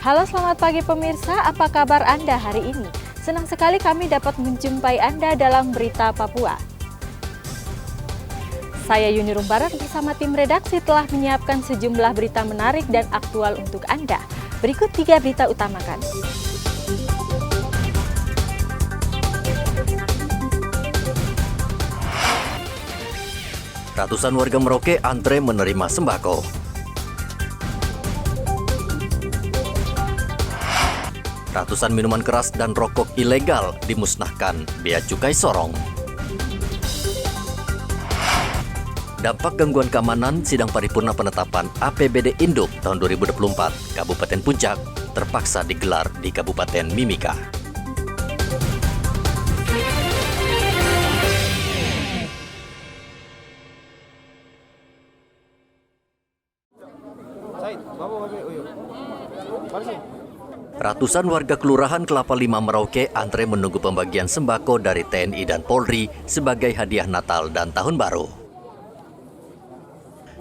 Halo, selamat pagi pemirsa, apa kabar Anda hari ini? Senang sekali kami dapat menjumpai Anda dalam Berita Papua. Saya Yuni Rumbaran bersama tim redaksi telah menyiapkan sejumlah berita menarik dan aktual untuk Anda. Berikut 3 berita utamakan. Ratusan warga Merauke antre menerima sembako. Ratusan minuman keras dan rokok ilegal dimusnahkan Bea Cukai Sorong. Dampak gangguan keamanan sidang paripurna penetapan APBD Induk tahun 2024 Kabupaten Puncak terpaksa digelar di Kabupaten Mimika. Ratusan warga Kelurahan Kelapa Lima Merauke antre menunggu pembagian sembako dari TNI dan Polri sebagai hadiah Natal dan Tahun Baru.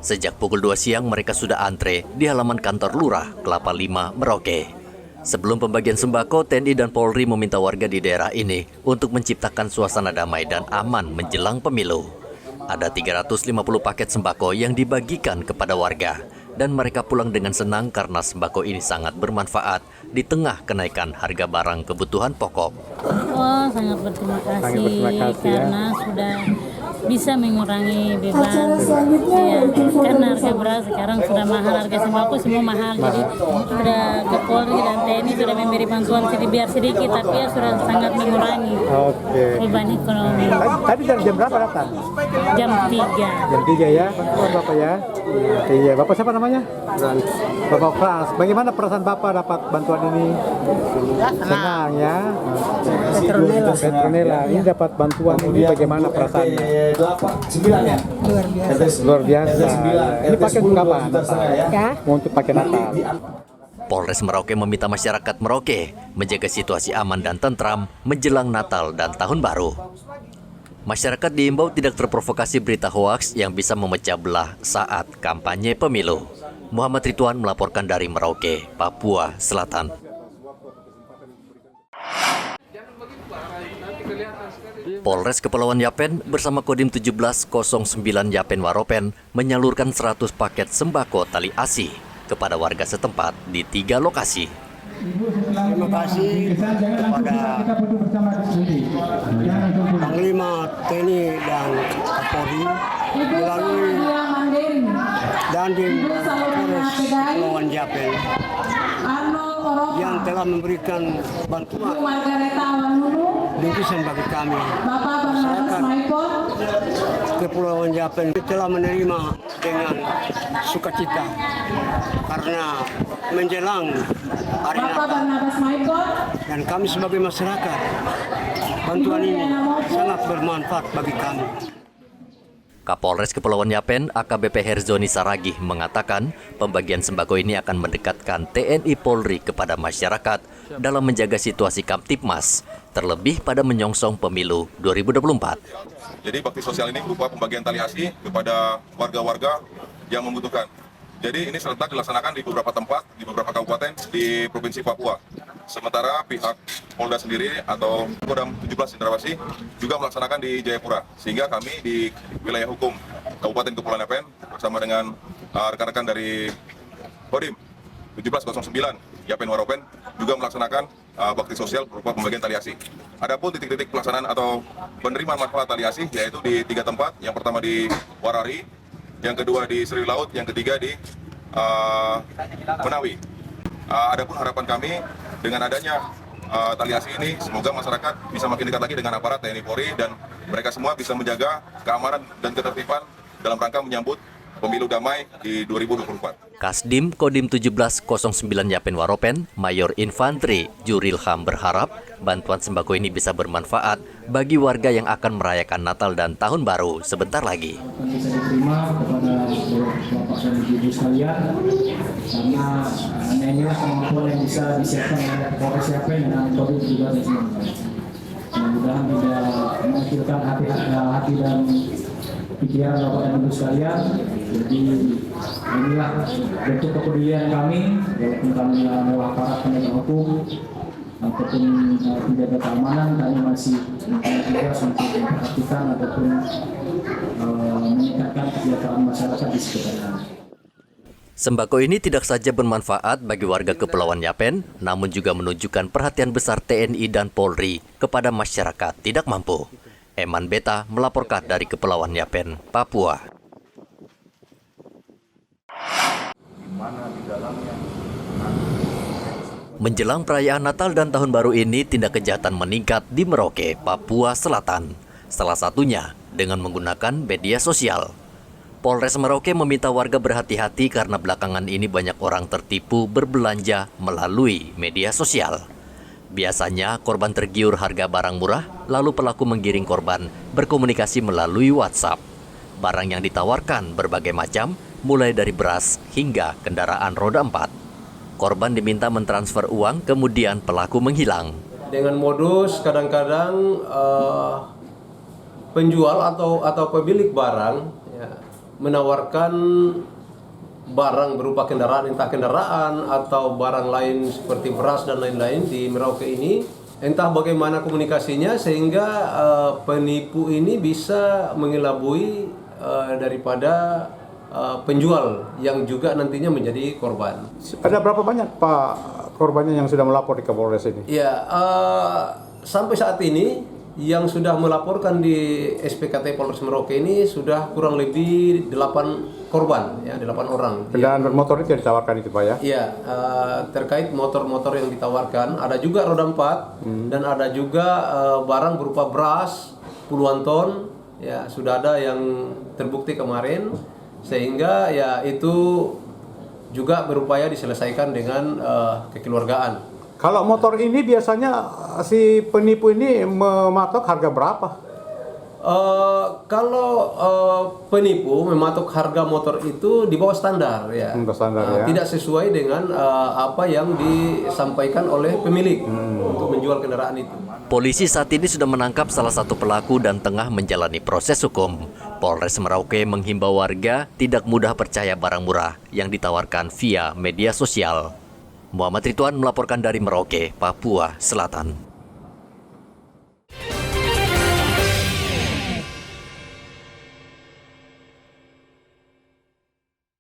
Sejak pukul 2 siang mereka sudah antre di halaman kantor Lurah Kelapa Lima Merauke. Sebelum pembagian sembako, TNI dan Polri meminta warga di daerah ini untuk menciptakan suasana damai dan aman menjelang pemilu. Ada 350 paket sembako yang dibagikan kepada warga. Dan mereka pulang dengan senang karena sembako ini sangat bermanfaat di tengah kenaikan harga barang kebutuhan pokok. Oh, sangat berterima kasih karena sudah bisa mengurangi beban. Ya, karena harga beras sekarang sudah mahal, harga sembako semua mahal. Jadi sudah ke Polri dan TNI sudah memberi bantuan biar sedikit, tapi ya sudah sangat mengurangi beban ekonomi. Tadi jam berapa datang? Jam 3. Jam 3 ya, Bapak ya. Iya, Bapak siapa namanya? Bapak Frans. Bagaimana perasaan Bapak dapat bantuan ini? Senang ya. Petronella. Ini dapat bantuan ini bagaimana perasaannya? 9 ya. Luar biasa. Ini pakai untuk apa? Ya. Untuk pakai Natal. Polres Merauke meminta masyarakat Merauke menjaga situasi aman dan tentram menjelang Natal dan Tahun Baru. Masyarakat diimbau tidak terprovokasi berita hoaks yang bisa memecah belah saat kampanye pemilu. Muhammad Ridwan melaporkan dari Merauke, Papua Selatan. Polres Kepulauan Yapen bersama Kodim 1709 Yapen Waropen menyalurkan 100 paket sembako tali ASI kepada warga setempat di 3 lokasi. Terima kasih kepada Panglima TNI dan Kapolri melalui Dandim Polres Kepulauan Yapen yang telah memberikan bantuan bingkisan bagi kami. Masyarakat Kepulauan Yapen telah menerima dengan sukacita karena menjelang hari Natal dan kami sebagai masyarakat bantuan ini sangat bermanfaat bagi kami. Kapolres Kepulauan Yapen AKBP Herzoni Saragih mengatakan pembagian sembako ini akan mendekatkan TNI Polri kepada masyarakat dalam menjaga situasi Kamtipmas, terlebih pada menyongsong pemilu 2024. Jadi bakti sosial ini berupa pembagian tali ASI kepada warga-warga yang membutuhkan. Jadi ini serentak dilaksanakan di beberapa tempat, di beberapa kabupaten di Provinsi Papua. Sementara pihak Polda sendiri atau Kodam 17 Cendrawasih juga melaksanakan di Jayapura. Sehingga kami di wilayah hukum Kabupaten Kepulauan Yapen bersama dengan rekan-rekan dari Kodim 1709 Yapen Waropen juga melaksanakan bakti sosial berupa pembagian tali ASI. Adapun titik-titik pelaksanaan atau penerimaan manfaat tali ASI yaitu di 3 tempat. Yang pertama di Warari, yang kedua di Seri Laut, yang ketiga di Menawi. Adapun harapan kami dengan adanya tali ASI ini, semoga masyarakat bisa makin dekat lagi dengan aparat TNI Polri dan mereka semua bisa menjaga keamanan dan ketertiban dalam rangka menyambut pemilu damai di 2024. Kasdim Kodim 1709 Yapen Waropen, Mayor Infantri Jurilham berharap bantuan sembako ini bisa bermanfaat bagi warga yang akan merayakan Natal dan Tahun Baru sebentar lagi. Bisa diterima kepada Bapak dan Ibu sekalian, karena inilah kemampuan yang bisa disiapkan oleh Polres Yapen dan Kodim 1709. Mudah-mudahan tidak mengecilkan hati dan pikiran Bapak dan Ibu sekalian. Jadi inilah bentuk kepedulian kami, walaupun kami adalah para penegak hukum ataupun penjaga keamanan, kami masih tugas untuk memperhatikan ataupun meningkatkan kesejahteraan masyarakat di sekitar kami. Sembako ini tidak saja bermanfaat bagi warga Kepulauan Yapen, namun juga menunjukkan perhatian besar TNI dan Polri kepada masyarakat tidak mampu. Eman Beta melaporkan dari Kepulauan Yapen, Papua. Menjelang perayaan Natal dan Tahun Baru ini, tindak kejahatan meningkat di Merauke, Papua Selatan. Salah satunya dengan menggunakan media sosial. Polres Merauke meminta warga berhati-hati karena belakangan ini banyak orang tertipu berbelanja melalui media sosial. Biasanya korban tergiur harga barang murah, lalu pelaku menggiring korban berkomunikasi melalui WhatsApp. Barang yang ditawarkan berbagai macam, mulai dari beras hingga kendaraan roda 4. Korban diminta mentransfer uang, kemudian pelaku menghilang. Dengan modus kadang-kadang penjual atau pemilik barang ya, menawarkan barang berupa kendaraan, entah kendaraan atau barang lain seperti beras dan lain-lain di Merauke ini. Entah bagaimana komunikasinya sehingga penipu ini bisa mengelabui daripada penjual yang juga nantinya menjadi korban. Ada berapa banyak Pak korbannya yang sudah melapor di Kapolres ini? Ya, sampai saat ini yang sudah melaporkan di SPKT Polres Merauke ini sudah kurang lebih 8 korban, ya 8 orang. Kendaraan bermotor itu yang ditawarkan itu Pak ya? Iya, terkait motor-motor yang ditawarkan, ada juga roda 4 dan ada juga barang berupa beras puluhan ton, ya sudah ada yang terbukti kemarin, sehingga ya itu juga berupaya diselesaikan dengan kekeluargaan. Kalau motor ini biasanya si penipu ini mematok harga berapa? Kalau penipu mematok harga motor itu di bawah standar ya, Standar, ya. Tidak sesuai dengan apa yang disampaikan oleh pemilik untuk menjual kendaraan itu. Polisi saat ini sudah menangkap salah satu pelaku dan tengah menjalani proses hukum. Polres Merauke menghimbau warga tidak mudah percaya barang murah yang ditawarkan via media sosial. Muhammad Ridwan melaporkan dari Merauke, Papua Selatan.